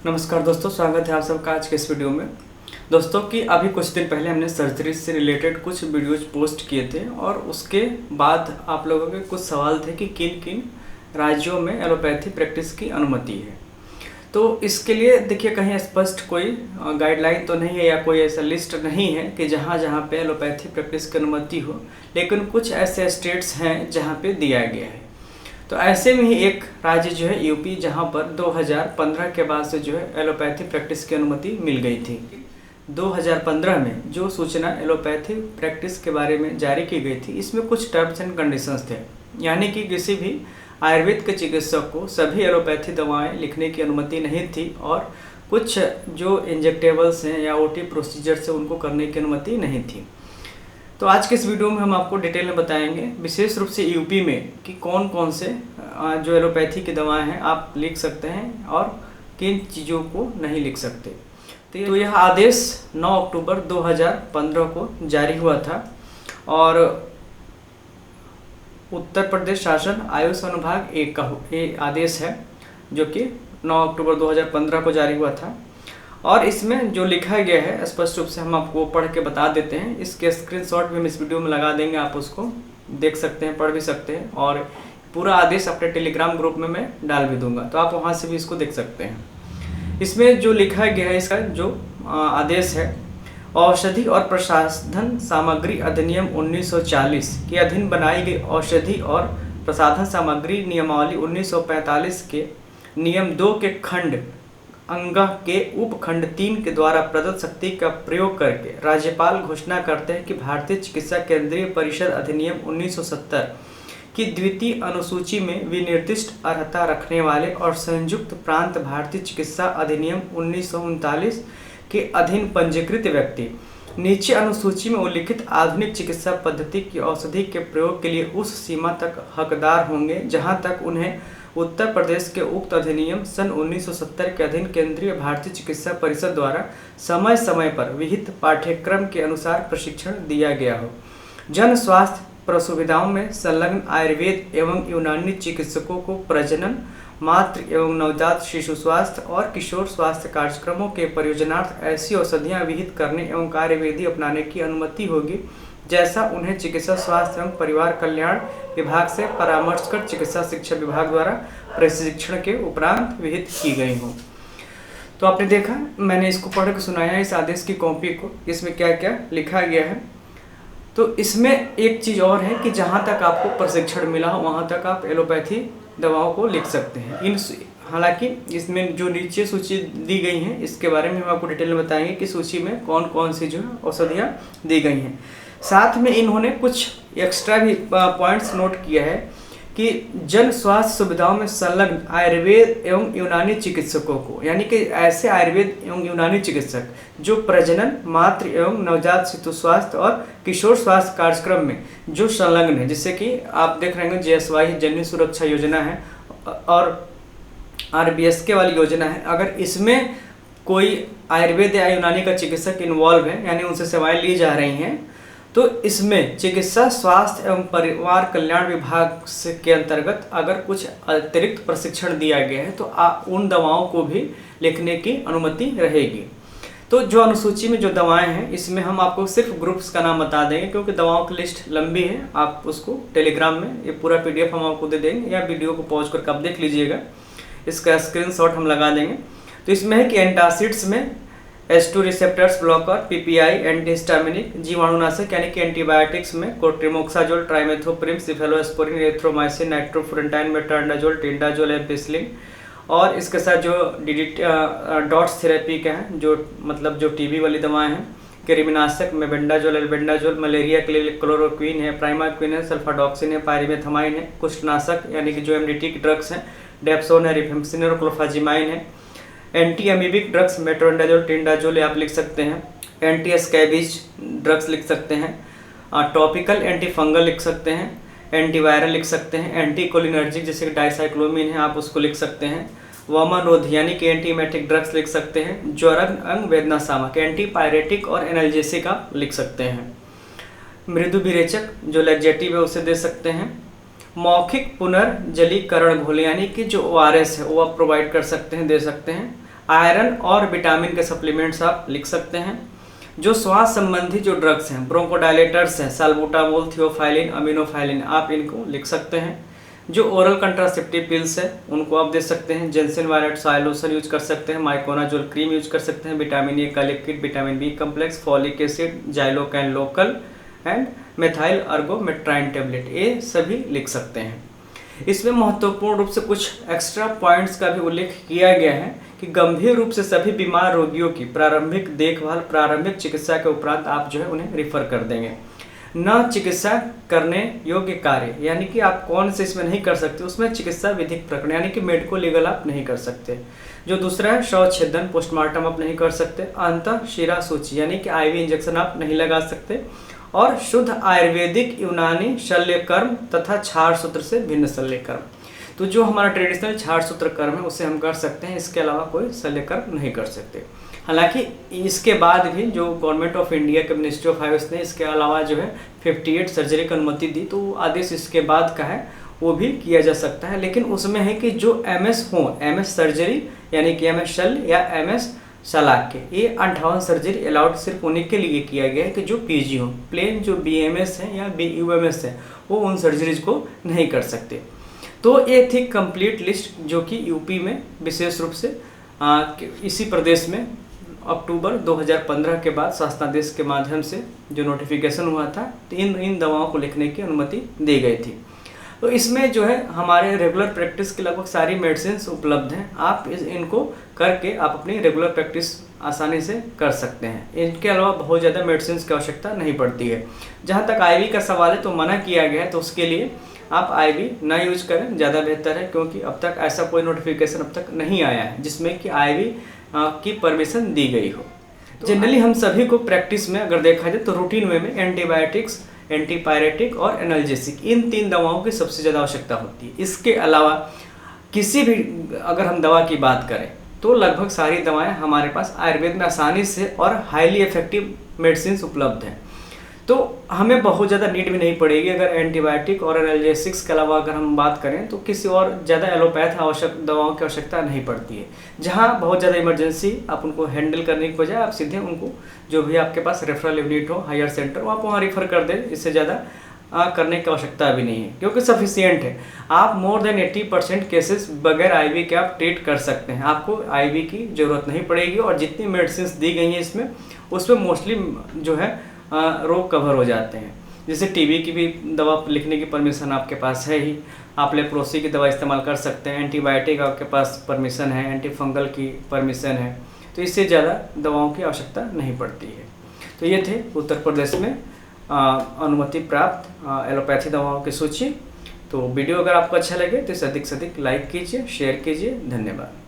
नमस्कार दोस्तों, स्वागत है आप सबका आज के इस वीडियो में। दोस्तों कि अभी कुछ दिन पहले हमने सर्जरी से रिलेटेड कुछ वीडियोज पोस्ट किए थे और उसके बाद आप लोगों के कुछ सवाल थे कि किन किन राज्यों में एलोपैथी प्रैक्टिस की अनुमति है। तो इसके लिए देखिए, कहीं स्पष्ट कोई गाइडलाइन तो नहीं है या कोई ऐसा लिस्ट नहीं है कि जहाँ जहाँ पे एलोपैथी प्रैक्टिस की अनुमति हो, लेकिन कुछ ऐसे स्टेट्स हैं जहाँ पे दिया गया है। तो ऐसे में ही एक राज्य जो है यूपी, जहाँ पर 2015 के बाद से जो है एलोपैथी प्रैक्टिस की अनुमति मिल गई थी। 2015 में जो सूचना एलोपैथी प्रैक्टिस के बारे में जारी की गई थी, इसमें कुछ टर्म्स एंड कंडीशंस थे, यानी कि किसी भी आयुर्वेद के चिकित्सक को सभी एलोपैथी दवाएं लिखने की अनुमति नहीं थी और कुछ जो इंजेक्टेबल्स हैं या ओटी प्रोसीजर्स हैं उनको करने की अनुमति नहीं थी। तो आज के इस वीडियो में हम आपको डिटेल में बताएंगे, विशेष रूप से यूपी में कि कौन कौन से जो एलोपैथी की दवाएं हैं आप लिख सकते हैं और किन चीज़ों को नहीं लिख सकते। तो यह आदेश 9 अक्टूबर 2015 को जारी हुआ था और उत्तर प्रदेश शासन आयुष अनुभाग 1 का ये आदेश है, जो कि 9 अक्टूबर 2015 को जारी हुआ था। और इसमें जो लिखा गया है स्पष्ट रूप से हम आपको पढ़ के बता देते हैं। इसके स्क्रीनशॉट भी हम इस वीडियो में लगा देंगे, आप उसको देख सकते हैं, पढ़ भी सकते हैं और पूरा आदेश अपने टेलीग्राम ग्रुप में मैं डाल भी दूंगा, तो आप वहां से भी इसको देख सकते हैं। इसमें जो लिखा गया है, इसका जो आदेश है, औषधि और प्रसाधन सामग्री अधिनियम 1940 के अधीन बनाई गई औषधि और प्रसाधन सामग्री नियमावली 1945 के नियम 2 के खंड अंग के उपखंड 3 के द्वारा प्रदत्त शक्ति का प्रयोग करके राज्यपाल घोषणा करते हैं कि भारतीय चिकित्सा केंद्रीय परिषद अधिनियम 1970 की द्वितीय अनुसूची में विनिर्दिष्ट अर्हता रखने वाले और संयुक्त प्रांत भारतीय चिकित्सा अधिनियम 1939 के अधीन पंजीकृत व्यक्ति नीचे अनुसूची में उल्लिखित आधुनिक चिकित्सा पद्धति की औषधि के प्रयोग के लिए उस सीमा तक हकदार होंगे जहां तक उन्हें उत्तर प्रदेश के उक्त अधिनियम सन 1970 के अधीन केंद्रीय भारतीय चिकित्सा परिषद द्वारा समय समय पर विहित पाठ्यक्रम के अनुसार प्रशिक्षण दिया गया हो। जन स्वास्थ्य प्रसुविधाओं में संलग्न आयुर्वेद एवं यूनानी चिकित्सकों को प्रजनन, मातृ एवं नवजात शिशु स्वास्थ्य और किशोर स्वास्थ्य कार्यक्रमों के प्रयोजनार्थ ऐसी औषधियाँ विहित करने एवं कार्यविधि अपनाने की अनुमति होगी जैसा उन्हें चिकित्सा स्वास्थ्य एवं परिवार कल्याण विभाग से परामर्श कर चिकित्सा शिक्षा विभाग द्वारा प्रशिक्षण के उपरांत विहित की गई हो। तो आपने देखा, मैंने इसको पढ़ के सुनाया इस आदेश की कॉपी को, इसमें क्या क्या लिखा गया है। तो इसमें एक चीज़ और है कि जहाँ तक आपको प्रशिक्षण मिला हो वहाँ तक आप एलोपैथी दवाओं को लिख सकते हैं। हालांकि इसमें जो नीचे सूची दी गई है इसके बारे में हम आपको डिटेल में बताएंगे कि सूची में कौन कौन सी जो औषधियाँ दी गई हैं। साथ में इन्होंने कुछ एक्स्ट्रा भी पॉइंट्स नोट किया है कि जन स्वास्थ्य सुविधाओं में संलग्न आयुर्वेद एवं यूनानी चिकित्सकों को, यानी कि ऐसे आयुर्वेद एवं यूनानी चिकित्सक जो प्रजनन, मातृ एवं नवजात शिशु स्वास्थ्य और किशोर स्वास्थ्य कार्यक्रम में जो संलग्न है, जिससे कि आप देख रहे हैं JSY जननी सुरक्षा योजना है और RBSK वाली योजना है, अगर इसमें कोई आयुर्वेद या यूनानी का चिकित्सक इन्वॉल्व है, यानी उनसे सेवाएं ली जा रही हैं, तो इसमें चिकित्सा स्वास्थ्य एवं परिवार कल्याण विभाग से के अंतर्गत अगर कुछ अतिरिक्त प्रशिक्षण दिया गया है तो उन दवाओं को भी लिखने की अनुमति रहेगी। तो जो अनुसूची में जो दवाएं हैं इसमें हम आपको सिर्फ ग्रुप्स का नाम बता देंगे, क्योंकि दवाओं की लिस्ट लंबी है। आप उसको टेलीग्राम में ये पूरा PDF हम आपको दे देंगे या वीडियो को पॉज करके आप देख लीजिएगा, इसका स्क्रीनशॉट हम लगा देंगे। तो इसमें है कि एंटासिड्स में H2 receptors blocker, PPI antihistaminic, जीवाणुनाशक यानी कि एंटीबायोटिक्स में cotrimoxazole, trimethoprim, cephalosporin, erythromycin, nitrofurantoin, metronidazole, tinidazole, ampicillin. और इसके साथ जो डॉट्स थेरेपी का है, जो मतलब जो TB वाली दवाएं हैं, कृमिनाशक में बेंडाजोल, एल्बेंडाजोल, मलेरिया के लिए क्लोरोक्विन है, प्राइमाक्विन है, सल्फाडॉक्सिन है, पायरिमेथामाइन है, कुष्ठनाशक यानी कि जो MDT की ड्रग्स हैं, डेप्सोन है, रिफेम्पसिन और क्लोफाजिमाइन है, एंटी अमीबिक ड्रग्स मेट्रोंडाजोल, टेंडाजोल आप लिख सकते हैं, एंटी स्कैबीज ड्रग्स लिख सकते हैं, टॉपिकल एंटी फंगल लिख सकते हैं, एंटीवायरल लिख सकते हैं, एंटी कोलिनर्जिक जैसे डाइसाइक्लोमिन है आप उसको लिख सकते हैं, वामारोधी यानी कि एंटीमेटिक ड्रग्स लिख सकते हैं, ज्वरक अंग वेदना शामक एंटी पायरेटिक और एनाल्जेसिक आप लिख सकते हैं, मृदु विरेचक जो लैक्जेटिव है उसे दे सकते हैं, मौखिक पुनर्जलीकरण घोल यानी कि जो ORS है वो आप प्रोवाइड कर सकते हैं, दे सकते हैं। आयरन और विटामिन के सप्लीमेंट्स आप लिख सकते हैं। जो श्वास संबंधी जो ड्रग्स हैं, ब्रोंकोडायलेटर्स हैं, साल्बुटामोल, थियोफाइलिन, अमीनोफाइलिन, आप इनको लिख सकते हैं। जो ओरल कंट्रासेप्टिव पिल्स है उनको आप दे सकते हैं। जेंसिन वायलेट सॉयल लोशन यूज कर सकते हैं, माइकोनाजोल क्रीम यूज कर सकते हैं, विटामिन ए का liquid, vitamin B complex, folic acid, xylocaine local and methyl ergometrine tablet, ये सभी लिख सकते हैं। इसमें महत्वपूर्ण रूप से कुछ एक्स्ट्रा पॉइंट्स का भी उल्लेख किया गया है कि गंभीर रूप से सभी बीमार रोगियों की प्रारंभिक देखभाल, प्रारंभिक चिकित्सा के उपरांत आप जो है उन्हें रिफर कर देंगे। न चिकित्सा करने योग्य कार्य, यानी कि आप कौन से इसमें नहीं कर सकते, उसमें चिकित्सा विधिक प्रकरण यानी कि मेडिको लीगल आप नहीं कर सकते। जो दूसरा है शव छेदन, पोस्टमार्टम आप नहीं कर सकते। अंतः शिरा सूची यानी कि आईवी इंजेक्शन आप नहीं लगा सकते। और शुद्ध आयुर्वेदिक, यूनानी शल्य कर्म तथा छार सूत्र से भिन्न शल्य कर्म, तो जो हमारा ट्रेडिशनल छार सूत्र कर्म है उसे हम कर सकते हैं, इसके अलावा कोई शल्य कर्म नहीं कर सकते। हालांकि इसके बाद भी जो गवर्नमेंट ऑफ इंडिया के मिनिस्ट्री ऑफ हाइवेज ने इसके अलावा जो है 58 सर्जरी की अनुमति दी, तो आदेश इसके बाद का है वो भी किया जा सकता है। लेकिन उसमें है कि जो एमएस हो, एमएस सर्जरी यानी कि एमएस शल्य या एमएस शलाक्य, ये 58 सर्जरी अलाउड सिर्फ उन्हीं के लिए किया गया है कि जो पीजी हो। प्लेन जो बीएमएस है या बीयूएमएस है वो उन सर्जरीज को नहीं कर सकते। तो ये थी कंप्लीट लिस्ट जो कि यूपी में विशेष रूप से इसी प्रदेश में अक्टूबर 2015 के बाद शासनादेश के माध्यम से जो नोटिफिकेशन हुआ था, तो इन दवाओं को लिखने की अनुमति दी गई थी। तो इसमें जो है हमारे रेगुलर प्रैक्टिस की लगभग सारी मेडिसिन उपलब्ध हैं। आप इनको करके आप अपनी रेगुलर प्रैक्टिस आसानी से कर सकते हैं। इनके अलावा बहुत ज़्यादा मेडिसिन की आवश्यकता नहीं पड़ती है। जहाँ तक आईवी का सवाल है तो मना किया गया है, तो उसके लिए आप आईवी ना यूज करें, ज़्यादा बेहतर है, क्योंकि अब तक ऐसा कोई नोटिफिकेशन अब तक नहीं आया है जिसमें कि आईवी की परमिशन दी गई हो। जनरली हम सभी को प्रैक्टिस में अगर देखा जाए तो रूटीन वे में एंटीबायोटिक्स, एंटीपायरेटिक और एनाल्जेसिक, इन 3 दवाओं की सबसे ज़्यादा आवश्यकता होती है। इसके अलावा किसी भी अगर हम दवा की बात करें तो लगभग सारी दवाएं हमारे पास आयुर्वेद में आसानी से और हाईली इफेक्टिव मेडिसिन उपलब्ध हैं। तो हमें बहुत ज़्यादा नीड भी नहीं पड़ेगी। अगर एंटीबायोटिक और एनाल्जेसिक्स के अलावा अगर हम बात करें तो किसी और ज़्यादा एलोपैथ आवश्यक दवाओं की आवश्यकता नहीं पड़ती है। जहाँ बहुत ज़्यादा इमरजेंसी आप उनको हैंडल करने की बजाय आप सीधे उनको जो भी आपके पास रेफरल यूनिट हो, हायर सेंटर, आप वहाँ रिफ़र कर दें। इससे ज़्यादा करने की आवश्यकता भी नहीं है क्योंकि सफिशियंट है। आप मोर देन 80% केसेस बगैर आईवी के आप ट्रीट कर सकते हैं। आपको आईवी की ज़रूरत नहीं पड़ेगी और जितनी मेडिसिन दी गई हैं इसमें उसमें मोस्टली जो है रोग कवर हो जाते हैं। जैसे टीबी की भी दवा लिखने की परमिशन आपके पास है ही, आप लेप्रोसी की दवा इस्तेमाल कर सकते हैं, एंटीबायोटिक आपके पास परमिशन है, एंटी फंगल की परमिशन है, तो इससे ज़्यादा दवाओं की आवश्यकता नहीं पड़ती है। तो ये थे उत्तर प्रदेश में अनुमति प्राप्त एलोपैथी दवाओं की सूची। तो वीडियो अगर आपको अच्छा लगे तो इसे अधिक से अधिक लाइक कीजिए, शेयर कीजिए। धन्यवाद।